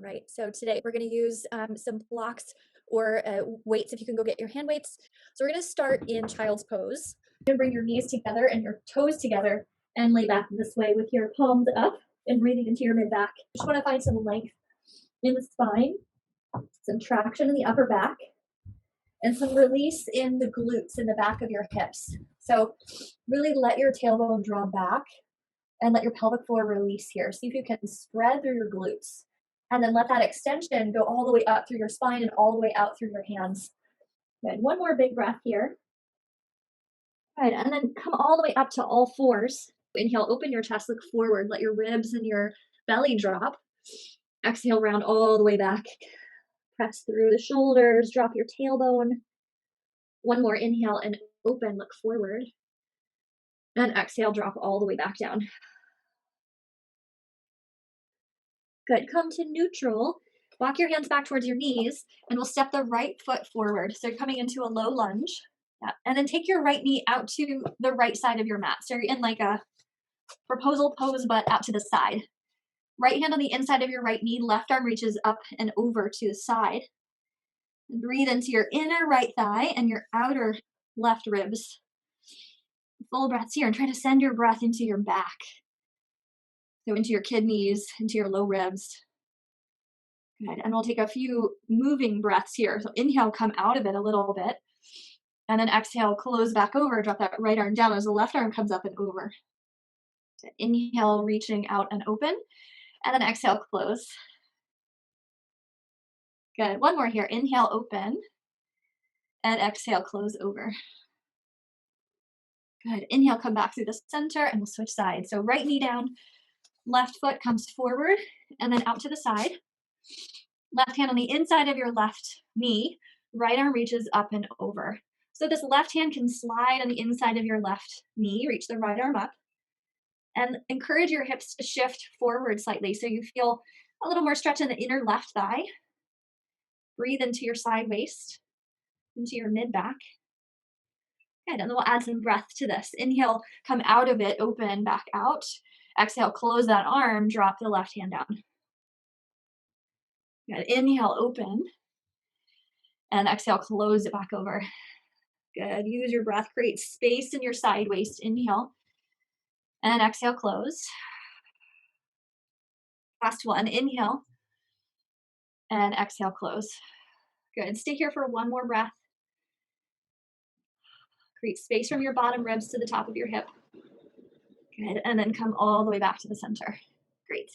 right, so today we're going to use some blocks or weights if you can go get your hand weights. So we're going to start in child's pose. You're going to bring your knees together and your toes together and lay back this way with your palms up and breathing into your mid-back. Just want to find some length in the spine, some traction in the upper back, and some release in the glutes in the back of your hips. So really let your tailbone draw back and let your pelvic floor release here. See if you can spread through your glutes. And then let that extension go all the way up through your spine and all the way out through your hands. Good. One more big breath here. Good. And then come all the way up to all fours. Inhale, open your chest, look forward. Let your ribs and your belly drop. Exhale, round all the way back. Press through the shoulders, drop your tailbone. One more inhale and open, look forward. And exhale, drop all the way back down. Good. Come to neutral. Walk your hands back towards your knees, and we'll step the right foot forward. So you're coming into a low lunge. Yeah. And then take your right knee out to the right side of your mat. So you're in like a proposal pose, but out to the side. Right hand on the inside of your right knee, left arm reaches up and over to the side. And breathe into your inner right thigh and your outer left ribs. Full breaths here, and try to send your breath into your back. So into your kidneys, into your low ribs. Good. And we'll take a few moving breaths here. So inhale, come out of it a little bit. And then exhale, close back over, drop that right arm down as the left arm comes up and over. So inhale, reaching out and open. And then exhale, close. Good. One more here. Inhale, open. And exhale, close over. Good. Inhale, come back through the center, and we'll switch sides. So right knee down, left foot comes forward and then out to the side. Left hand on the inside of your left knee, right arm reaches up and over. So this left hand can slide on the inside of your left knee, reach the right arm up, and encourage your hips to shift forward slightly so you feel a little more stretch in the inner left thigh. Breathe into your side waist, into your mid back. Good, and then we'll add some breath to this. Inhale, come out of it, open, back out. Exhale, close that arm, drop the left hand down. Good. Inhale, open. And exhale, close it back over. Good. Use your breath, create space in your side waist. Inhale. And exhale, close. Last one. Inhale. And exhale, close. Good. Stay here for one more breath. Create space from your bottom ribs to the top of your hip. Good. And then come all the way back to the center. Great.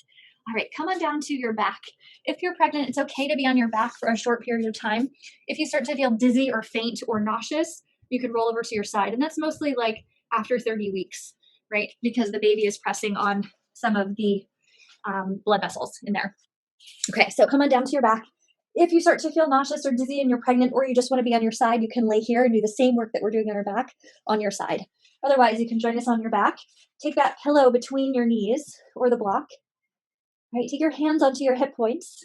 All right, come on down to your back. If you're pregnant, it's okay to be on your back for a short period of time. If you start to feel dizzy or faint or nauseous, you can roll over to your side. And that's mostly like after 30 weeks, right? Because the baby is pressing on some of the blood vessels in there. Okay, so come on down to your back. If you start to feel nauseous or dizzy and you're pregnant, or you just want to be on your side, you can lay here and do the same work that we're doing on our back on your side. Otherwise, you can join us on your back. Take that pillow between your knees or the block. Right, take your hands onto your hip points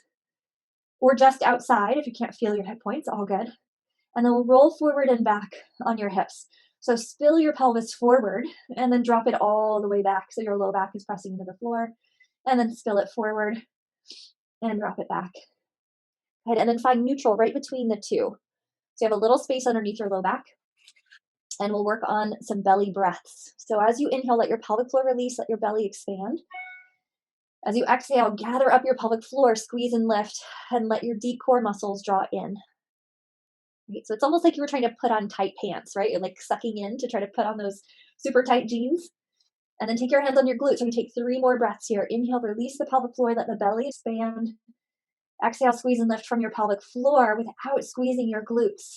or just outside if you can't feel your hip points, all good. And then we'll roll forward and back on your hips. So spill your pelvis forward and then drop it all the way back so your low back is pressing into the floor. And then spill it forward and drop it back. Right, and then find neutral right between the two. So you have a little space underneath your low back. And we'll work on some belly breaths. So as you inhale, let your pelvic floor release, let your belly expand. As you exhale, gather up your pelvic floor, squeeze and lift, and let your deep core muscles draw in. Right? So it's almost like you were trying to put on tight pants, right? You're like sucking in to try to put on those super tight jeans. And then take your hands on your glutes. We're going to take 3 more breaths here. Inhale, release the pelvic floor, let the belly expand. Exhale, squeeze and lift from your pelvic floor without squeezing your glutes.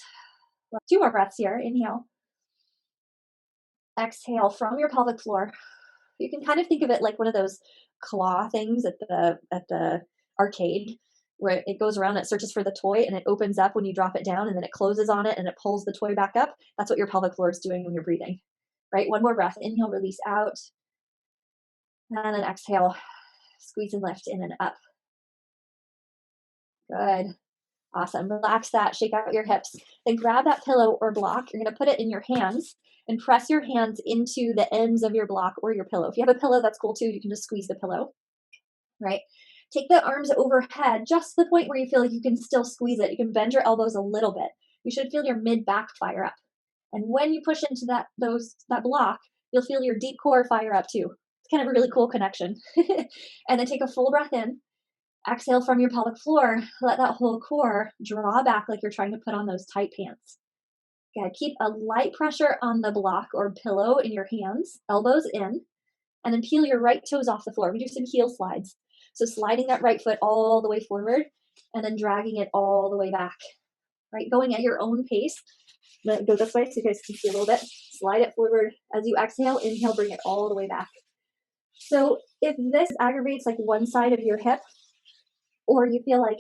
2 more breaths here. Inhale. Exhale from your pelvic floor. You can kind of think of it like one of those claw things at the arcade where it goes around, it searches for the toy, and it opens up when you drop it down, and then it closes on it and it pulls the toy back up. That's what your pelvic floor is doing when you're breathing, right? One more breath. Inhale, release out. And then exhale, squeeze and lift in and up. Good. Awesome. Relax that, shake out your hips. Then grab that pillow or block. You're going to put it in your hands and press your hands into the ends of your block or your pillow. If you have a pillow, that's cool too. You can just squeeze the pillow, right? Take the arms overhead, just to the point where you feel like you can still squeeze it. You can bend your elbows a little bit. You should feel your mid-back fire up. And when you push into that block, you'll feel your deep core fire up too. It's kind of a really cool connection. And then take a full breath in. Exhale from your pelvic floor. Let that whole core draw back like you're trying to put on those tight pants. Good. Keep a light pressure on the block or pillow in your hands, elbows in, and then peel your right toes off the floor. We do some heel slides. So sliding that right foot all the way forward and then dragging it all the way back, right? Going at your own pace. Let it go this way so you guys can see a little bit. Slide it forward. As you exhale, inhale, bring it all the way back. So if this aggravates like one side of your hip, or you feel like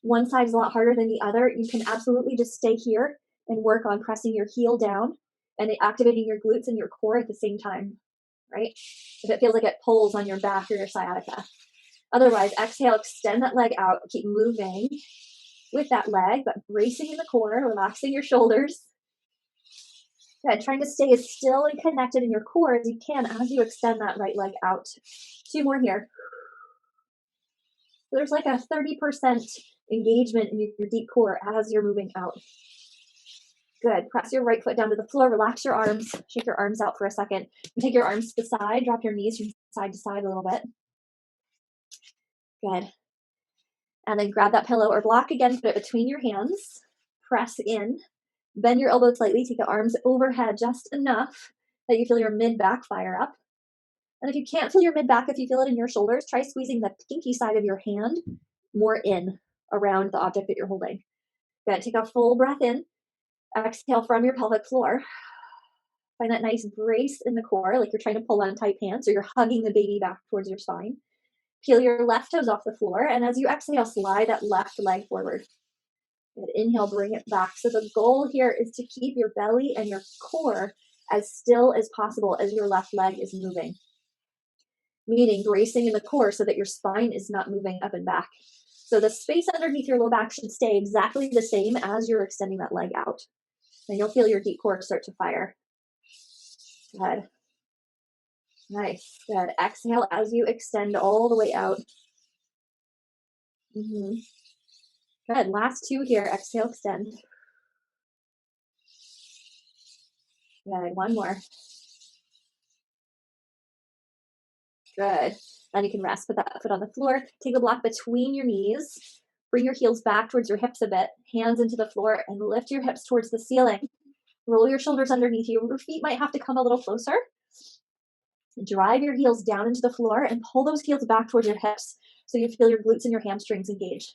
one side is a lot harder than the other, you can absolutely just stay here and work on pressing your heel down and activating your glutes and your core at the same time, right? If it feels like it pulls on your back or your sciatica. Otherwise, exhale, extend that leg out, keep moving with that leg, but bracing in the core, relaxing your shoulders. Good, trying to stay as still and connected in your core as you can as you extend that right leg out. 2 more here. There's like a 30% engagement in your deep core as you're moving out. Good. Press your right foot down to the floor. Relax your arms. Shake your arms out for a second. And take your arms to the side. Drop your knees from side to side a little bit. Good. And then grab that pillow or block again. Put it between your hands. Press in. Bend your elbows slightly. Take the arms overhead just enough that you feel your mid-back fire up. And if you can't feel your mid-back, if you feel it in your shoulders, try squeezing the pinky side of your hand more in around the object that you're holding. Good. Take a full breath in. Exhale from your pelvic floor. Find that nice brace in the core, like you're trying to pull on tight pants or you're hugging the baby back towards your spine. Peel your left toes off the floor. And as you exhale, slide that left leg forward. Good. Inhale, bring it back. So the goal here is to keep your belly and your core as still as possible as your left leg is moving. Meaning bracing in the core so that your spine is not moving up and back. So the space underneath your low back should stay exactly the same as you're extending that leg out. And you'll feel your deep core start to fire. Good. Nice. Good. Exhale as you extend all the way out. Good. Last 2 here. Exhale, extend. Good. 1 more. Good. Then you can rest. Put that foot on the floor. Take a block between your knees. Bring your heels back towards your hips a bit. Hands into the floor and lift your hips towards the ceiling. Roll your shoulders underneath you. Your feet might have to come a little closer. Drive your heels down into the floor and pull those heels back towards your hips so you feel your glutes and your hamstrings engage.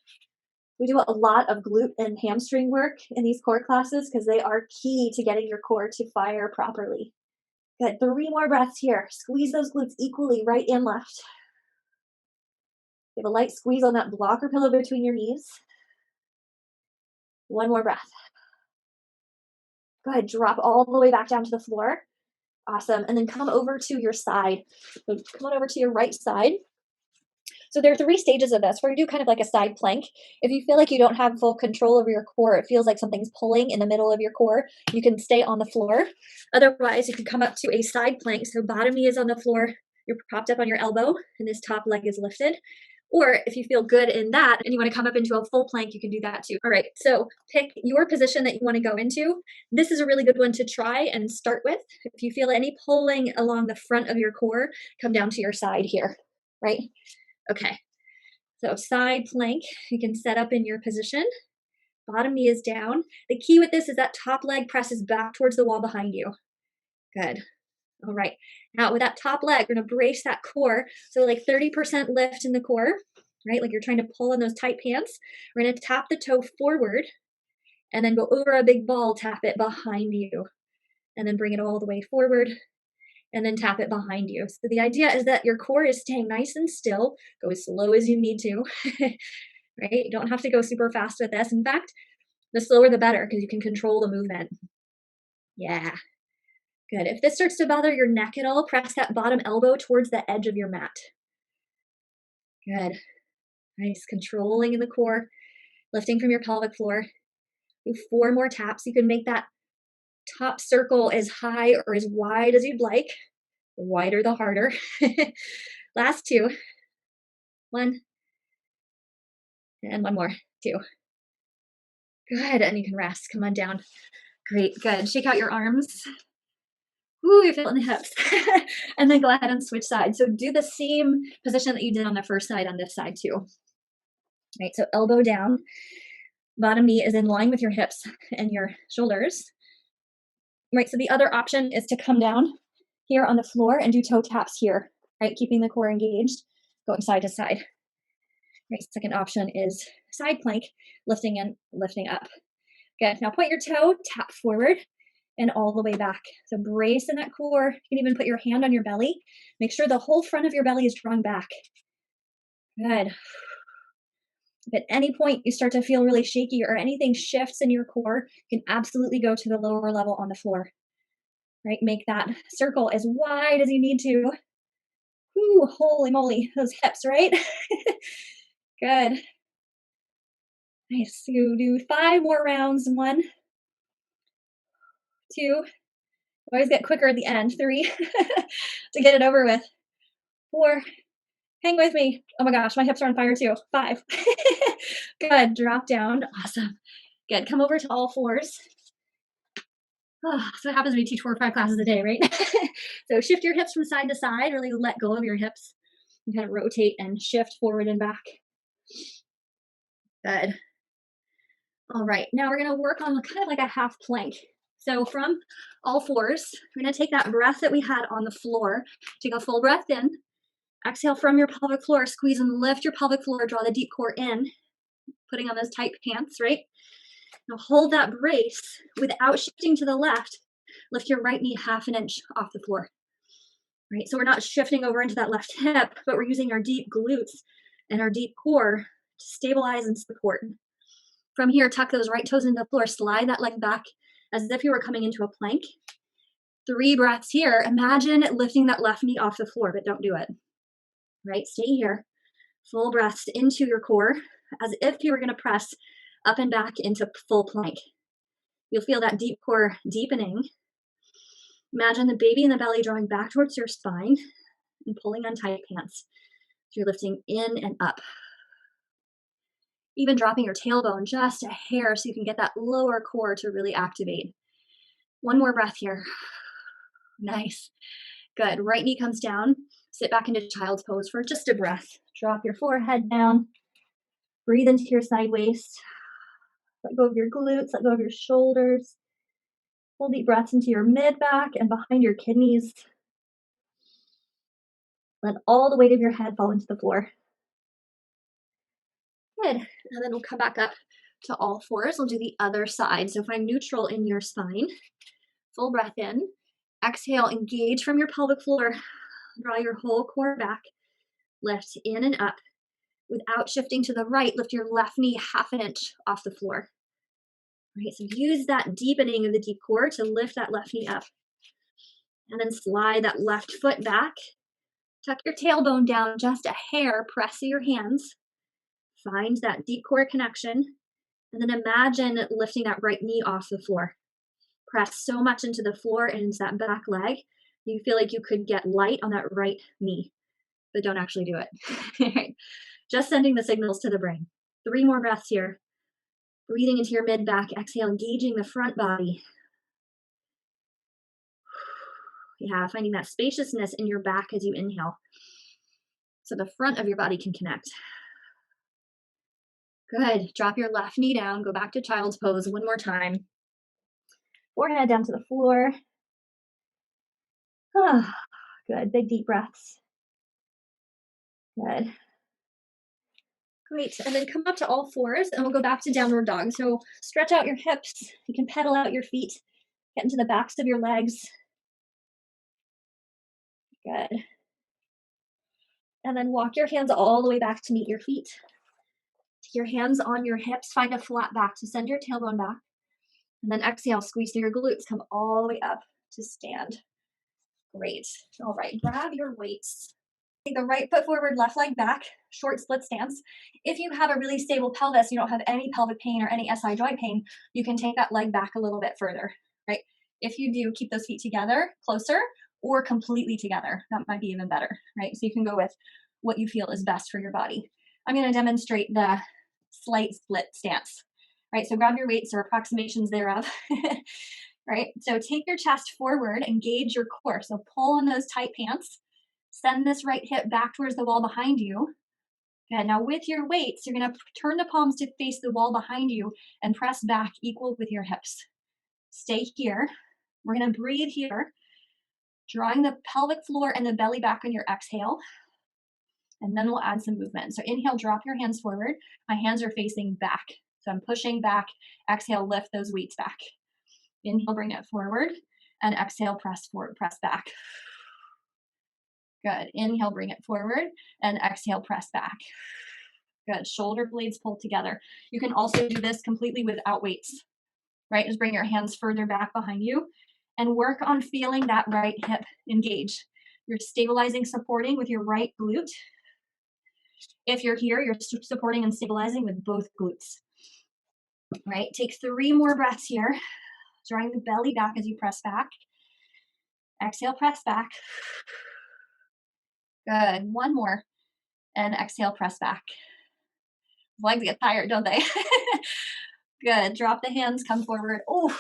We do a lot of glute and hamstring work in these core classes because they are key to getting your core to fire properly. Good. 3 more breaths here. Squeeze those glutes equally, right and left. Give a light squeeze on that blocker pillow between your knees. 1 more breath. Good. Drop all the way back down to the floor. Awesome. And then come over to your side. So come on over to your right side. So there are 3 stages of this where you do kind of like a side plank. If you feel like you don't have full control over your core, it feels like something's pulling in the middle of your core, you can stay on the floor. Otherwise, you can come up to a side plank. So bottom knee is on the floor. You're propped up on your elbow and this top leg is lifted. Or if you feel good in that and you want to come up into a full plank, you can do that too. All right, so pick your position that you want to go into. This is a really good one to try and start with. If you feel any pulling along the front of your core, come down to your side here, right? Okay, so side plank, you can set up in your position. Bottom knee is down. The key with this is that top leg presses back towards the wall behind you. Good. All right, now with that top leg, we're gonna brace that core. So like 30% lift in the core, right? Like you're trying to pull in those tight pants. We're gonna tap the toe forward and then go over a big ball, tap it behind you. And then bring it all the way forward and then tap it behind you. So the idea is that your core is staying nice and still. Go as slow as you need to, right? You don't have to go super fast with this. In fact, the slower the better because you can control the movement. Yeah. Good. If this starts to bother your neck at all, press that bottom elbow towards the edge of your mat. Good. Nice. Controlling in the core, lifting from your pelvic floor. Do 4 more taps. You can make that top circle as high or as wide as you'd like. The wider, the harder. Last 2. 1, And one more, 2. Good, and you can rest. Come on down. Great, good. Shake out your arms. Ooh, you're feeling the hips. And then go ahead and switch sides. So do the same position that you did on the first side on this side too. Right, so elbow down. Bottom knee is in line with your hips and your shoulders. Right, so the other option is to come down here on the floor and do toe taps here, right? Keeping the core engaged, going side to side. Right, second option is side plank, lifting and lifting up. Good, now point your toe, tap forward and all the way back. So brace in that core. You can even put your hand on your belly. Make sure the whole front of your belly is drawn back. Good. If at any point you start to feel really shaky or anything shifts in your core, you can absolutely go to the lower level on the floor. Right, make that circle as wide as you need to. Ooh, holy moly, those hips, right? Good. Nice. You do 5 more rounds. 1, 2. Always get quicker at the end. 3 to get it over with. 4. Hang with me. Oh my gosh, my hips are on fire too. 5. Good. Drop down. Awesome. Good. Come over to all fours. Oh, so what happens when you teach 4 or 5 classes a day, right? So shift your hips from side to side. Really let go of your hips. And kind of rotate and shift forward and back. Good. All right. Now we're going to work on kind of like a half plank. So from all fours, we're going to take that breath that we had on the floor. Take a full breath in. Exhale from your pelvic floor. Squeeze and lift your pelvic floor. Draw the deep core in. Putting on those tight pants, right? Now hold that brace without shifting to the left. Lift your right knee 1/2 inch off the floor. Right? So we're not shifting over into that left hip, but we're using our deep glutes and our deep core to stabilize and support. From here, tuck those right toes into the floor. Slide that leg back as if you were coming into a plank. 3 breaths here. Imagine lifting that left knee off the floor, but don't do it. Right? Stay here. Full breaths into your core as if you were going to press up and back into full plank. You'll feel that deep core deepening. Imagine the baby in the belly drawing back towards your spine and pulling on tight pants. So you're lifting in and up. Even dropping your tailbone just a hair so you can get that lower core to really activate. 1 more breath here. Nice. Good. Right knee comes down. Sit back into child's pose for just a breath. Drop your forehead down. Breathe into your side waist. Let go of your glutes. Let go of your shoulders. Pull deep breaths into your mid back and behind your kidneys. Let all the weight of your head fall into the floor. Good. And then we'll come back up to all fours. We'll do the other side. So find neutral in your spine. Full breath in. Exhale, engage from your pelvic floor. Draw your whole core back. Lift in and up. Without shifting to the right, lift your left knee 1/2 inch off the floor. Right, so use that deepening of the deep core to lift that left knee up. And then slide that left foot back. Tuck your tailbone down just a hair. Press your hands. Find that deep core connection. And then imagine lifting that right knee off the floor. Press so much into the floor and into that back leg. You feel like you could get light on that right knee, but don't actually do it. Just sending the signals to the brain. 3 more breaths here. Breathing into your mid-back. Exhale, engaging the front body. Yeah, finding that spaciousness in your back as you inhale. So the front of your body can connect. Good. Drop your left knee down. Go back to child's pose 1 more time. Forehead down to the floor. Good. Big deep breaths. Good. Great. And then come up to all fours and we'll go back to downward dog. So stretch out your hips. You can pedal out your feet. Get into the backs of your legs. Good. And then walk your hands all the way back to meet your feet. Take your hands on your hips. Find a flat back to send your tailbone back. And then exhale, squeeze through your glutes. Come all the way up to stand. Great. All right, grab your weights. Take the right foot forward, left leg back, short split stance. If you have a really stable pelvis, you don't have any pelvic pain or any SI joint pain, you can take that leg back a little bit further, right? If you do, keep those feet together, closer, or completely together. That might be even better, right? So you can go with what you feel is best for your body. I'm going to demonstrate the slight split stance, right? So grab your weights or approximations thereof, right? So take your chest forward, engage your core. So pull on those tight pants, send this right hip back towards the wall behind you. Good. Now with your weights, you're going to turn the palms to face the wall behind you and press back equal with your hips. Stay here. We're going to breathe here, drawing the pelvic floor and the belly back on your exhale. And then we'll add some movement. So inhale, drop your hands forward. My hands are facing back. So I'm pushing back. Exhale, lift those weights back. Inhale, bring it forward. And exhale, press forward, press back. Good. Inhale, bring it forward. And exhale, press back. Good. Shoulder blades pull together. You can also do this completely without weights, right? Just bring your hands further back behind you and work on feeling that right hip engage. You're stabilizing, supporting with your right glute. If you're here, you're supporting and stabilizing with both glutes, right? Take 3 more breaths here, drawing the belly back as you press back. Exhale, press back. Good. 1 more. And exhale, press back. Legs get tired, don't they? Good. Drop the hands, come forward. Oh,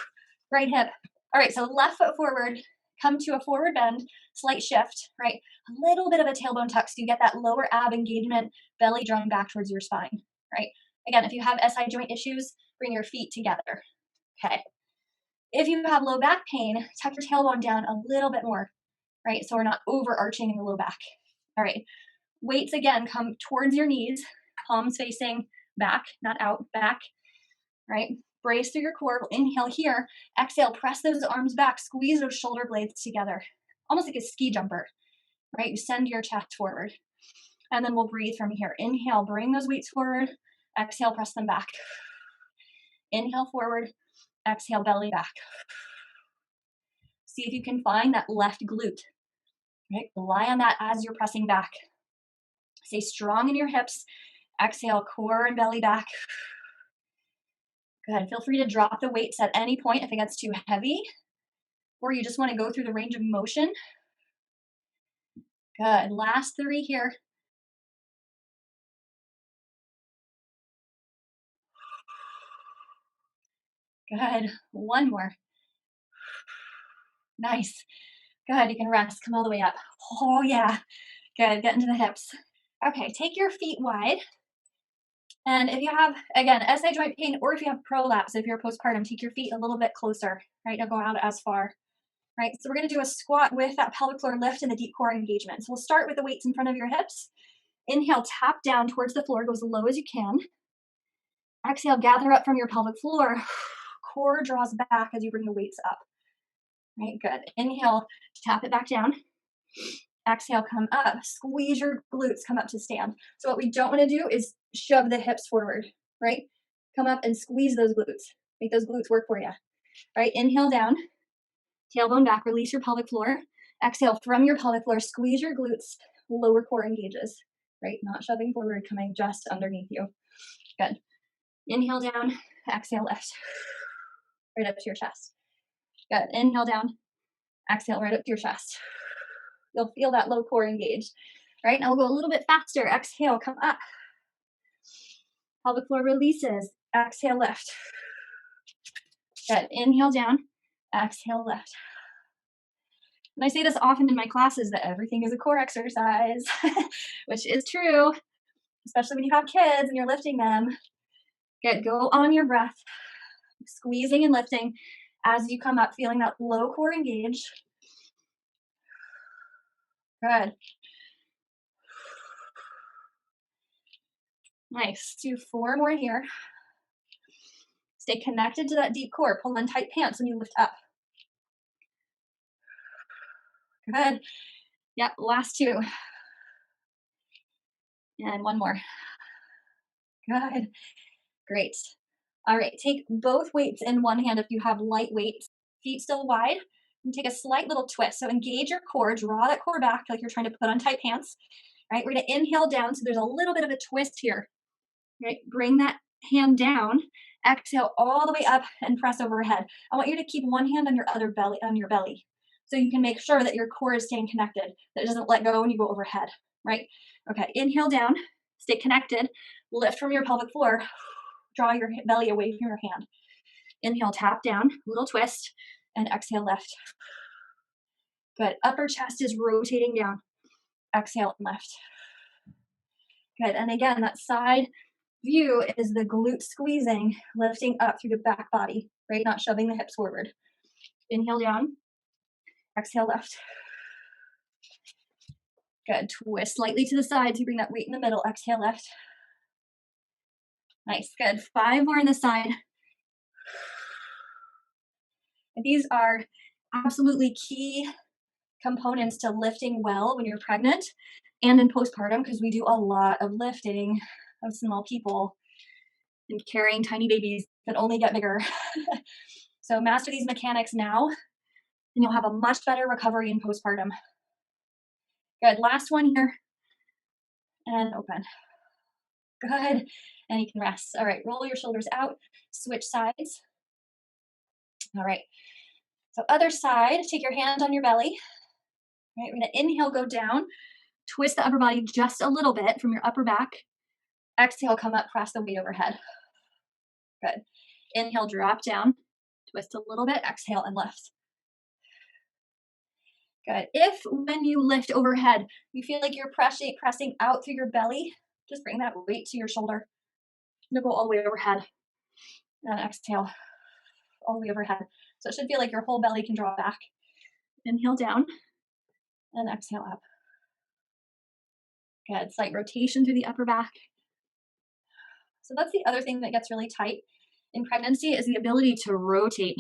right hip. All right, so left foot forward, come to a forward bend, slight shift, right? A little bit of a tailbone tuck so you get that lower ab engagement, belly drawing back towards your spine, right? Again, if you have SI joint issues, bring your feet together, okay? If you have low back pain, tuck your tailbone down a little bit more, right? So we're not overarching in the low back. All right, weights again, come towards your knees, palms facing back, not out, back, right? Brace through your core. Inhale here. Exhale, press those arms back. Squeeze those shoulder blades together. Almost like a ski jumper, right? You send your chest forward. And then we'll breathe from here. Inhale, bring those weights forward. Exhale, press them back. Inhale forward. Exhale, belly back. See if you can find that left glute, right? Rely on that as you're pressing back. Stay strong in your hips. Exhale, core and belly back. Good. Feel free to drop the weights at any point if it gets too heavy, or you just want to go through the range of motion. Good. Last 3 here. Good. 1 more. Nice. Good. You can rest. Come all the way up. Oh, yeah. Good. Get into the hips. Okay. Take your feet wide. And if you have, again, SI joint pain, or if you have prolapse, if you're postpartum, take your feet a little bit closer, right? Don't go out as far, right? So we're going to do a squat with that pelvic floor lift and the deep core engagement. So we'll start with the weights in front of your hips. Inhale, tap down towards the floor, go as low as you can. Exhale, gather up from your pelvic floor. Core draws back as you bring the weights up. Right, good. Inhale, tap it back down. Exhale, come up. Squeeze your glutes, come up to stand. So what we don't want to do is shove the hips forward, right? Come up and squeeze those glutes. Make those glutes work for you, right? Inhale down, tailbone back, release your pelvic floor. Exhale from your pelvic floor, squeeze your glutes, lower core engages, right? Not shoving forward, coming just underneath you. Good. Inhale down, exhale lift, right up to your chest. Good. Inhale down, exhale right up to your chest. You'll feel that low core engaged. Right, now we'll go a little bit faster. Exhale, come up. Pelvic floor releases. Exhale, lift. Good. Inhale down. Exhale, lift. And I say this often in my classes that everything is a core exercise, which is true, especially when you have kids and you're lifting them. Good. Go on your breath, squeezing and lifting as you come up, feeling that low core engage. Good. Nice. Do 4 more here. Stay connected to that deep core. Pull in tight pants when you lift up. Good. Yep, last 2. And 1 more. Good. Great. All right, take both weights in one hand if you have light weights. Feet still wide. And take a slight little twist. So engage your core, draw that core back like you're trying to put on tight pants. Right, we're going to inhale down. So there's a little bit of a twist here. Right, bring that hand down. Exhale all the way up and press overhead. I want you to keep one hand on your other belly, so you can make sure that your core is staying connected, that it doesn't let go when you go overhead, right? Okay, inhale down, Stay connected. Lift from your pelvic floor. Draw your belly away from your hand. Inhale, tap down, little twist, and exhale, lift. Good. Upper chest is rotating down. Exhale and lift. Good. And again, that side view is the glute squeezing, lifting up through the back body, right? Not shoving the hips forward. Inhale down. Exhale, lift. Good. Twist slightly to the side to bring that weight in the middle. Exhale, lift. Nice. Good. 5 more on the side. And these are absolutely key components to lifting well when you're pregnant and in postpartum, because we do a lot of lifting of small people, and carrying tiny babies can only get bigger. So master these mechanics now, and you'll have a much better recovery in postpartum. Good. Last one here. And open. Good. And you can rest. All right. Roll your shoulders out. Switch sides. All right. So other side, take your hand on your belly. All right. We're going to inhale, go down. Twist the upper body just a little bit from your upper back. Exhale, come up, press the weight overhead. Good. Inhale, drop down. Twist a little bit. Exhale and lift. Good. If when you lift overhead, you feel like you're pressing out through your belly, just bring that weight to your shoulder. You'll go all the way overhead. And exhale, all the way overhead. So it should feel like your whole belly can draw back. Inhale down and exhale up. Good. Slight rotation through the upper back. So that's the other thing that gets really tight in pregnancy, is the ability to rotate.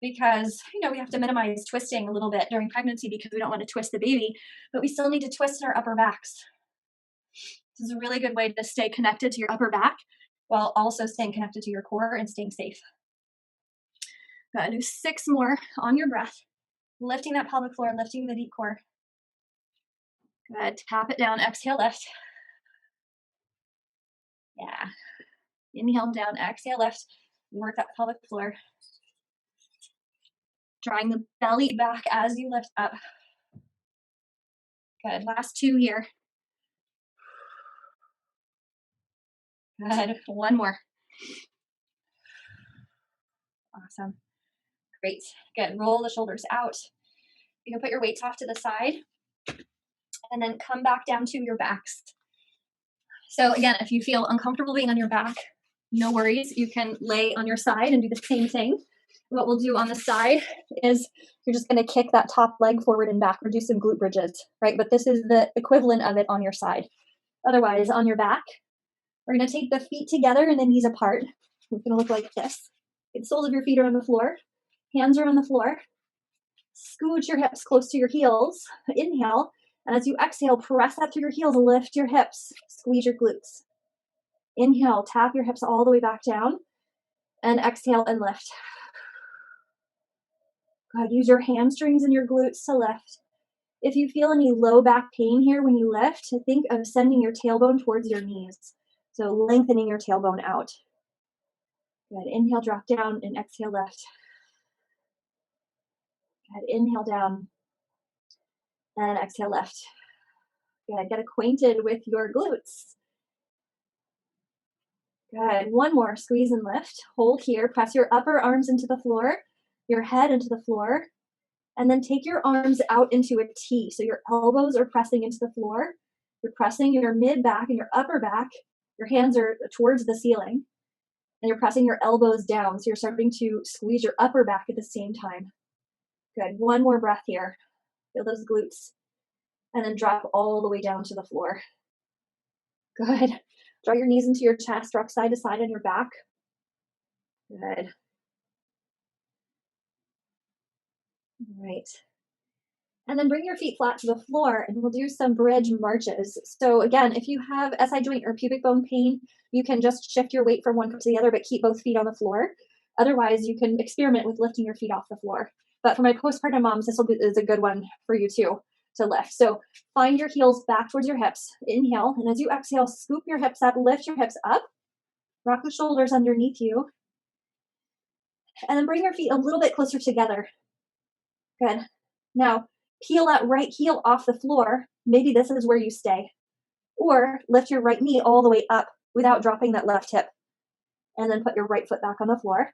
Because, we have to minimize twisting a little bit during pregnancy because we don't want to twist the baby, but we still need to twist in our upper backs. This is a really good way to stay connected to your upper back while also staying connected to your core and staying safe. Good. Do 6 more on your breath. Lifting that pelvic floor, lifting the deep core. Good. Tap it down. Exhale, lift. Yeah. Inhale down. Exhale, lift. Work that pelvic floor. Drawing the belly back as you lift up. Good. Last 2 here. Good. 1 more. Awesome. Great. Good. Roll the shoulders out. You can put your weights off to the side and then come back down to your backs. So again, if you feel uncomfortable being on your back, no worries. You can lay on your side and do the same thing. What we'll do on the side is you're just going to kick that top leg forward and back or do some glute bridges, right? But this is the equivalent of it on your side. Otherwise, on your back, we're going to take the feet together and the knees apart. It's going to look like this. The soles of your feet are on the floor. Hands are on the floor. Scooch your hips close to your heels. Inhale. And as you exhale, press up through your heels. Lift your hips. Squeeze your glutes. Inhale. Tap your hips all the way back down. And exhale and lift. Good. Use your hamstrings and your glutes to lift. If you feel any low back pain here when you lift, think of sending your tailbone towards your knees. So lengthening your tailbone out. Good. Inhale, drop down, and exhale, lift. Good. Inhale down, and exhale, lift. Good. Get acquainted with your glutes. Good. 1 more. Squeeze and lift. Hold here. Press your upper arms into the floor, your head into the floor, and then take your arms out into a T. So your elbows are pressing into the floor. You're pressing your mid back and your upper back. Your hands are towards the ceiling. And you're pressing your elbows down. So you're starting to squeeze your upper back at the same time. Good. 1 more breath here. Feel those glutes. And then drop all the way down to the floor. Good. Draw your knees into your chest. Rock side to side on your back. Good. All right. And then bring your feet flat to the floor and we'll do some bridge marches. So again, if you have SI joint or pubic bone pain, you can just shift your weight from one foot to the other, but keep both feet on the floor. Otherwise, you can experiment with lifting your feet off the floor. But for my postpartum moms, this is a good one for you too to lift. So find your heels back towards your hips. Inhale. And as you exhale, scoop your hips up, lift your hips up, rock the shoulders underneath you. And then bring your feet a little bit closer together. Good. Now, peel that right heel off the floor. Maybe this is where you stay. Or lift your right knee all the way up without dropping that left hip. And then put your right foot back on the floor.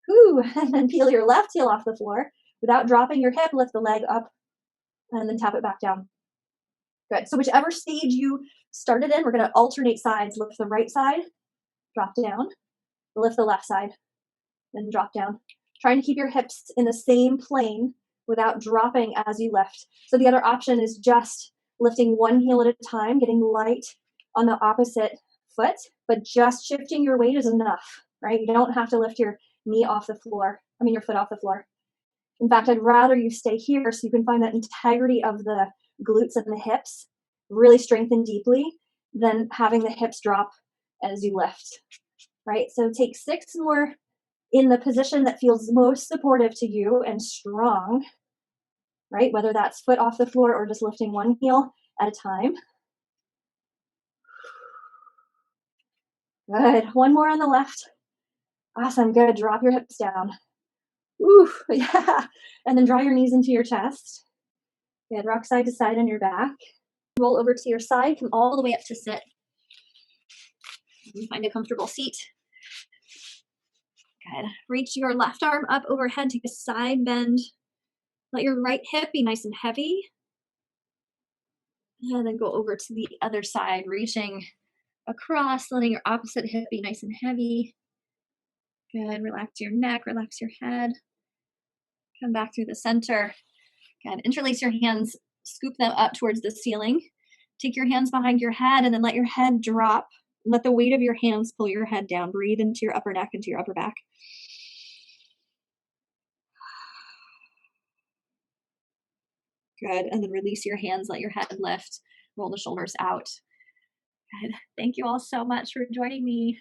Whew, and then peel your left heel off the floor. Without dropping your hip, lift the leg up and then tap it back down. Good. So whichever stage you started in, we're going to alternate sides. Lift the right side, drop down. Lift the left side, then drop down. Trying to keep your hips in the same plane without dropping as you lift. So the other option is just lifting one heel at a time, getting light on the opposite foot, but just shifting your weight is enough, right? You don't have to lift your knee off the floor. Your foot off the floor. In fact, I'd rather you stay here so you can find that integrity of the glutes and the hips really strengthen deeply than having the hips drop as you lift, right? So take 6 more in the position that feels most supportive to you and strong, right? Whether that's foot off the floor or just lifting one heel at a time. Good. One more on the left. Awesome. Good. Drop your hips down. Ooh, yeah. And then draw your knees into your chest. Good. Rock side to side on your back. Roll over to your side. Come all the way up to sit. Find a comfortable seat. Good. Reach your left arm up overhead. Take a side bend. Let your right hip be nice and heavy. And then go over to the other side, reaching across, letting your opposite hip be nice and heavy. Good. Relax your neck, relax your head. Come back through the center. Good. Interlace your hands, scoop them up towards the ceiling. Take your hands behind your head and then let your head drop. Let the weight of your hands pull your head down. Breathe into your upper neck, into your upper back. Good. And then release your hands, let your head lift, roll the shoulders out. Good. Thank you all so much for joining me.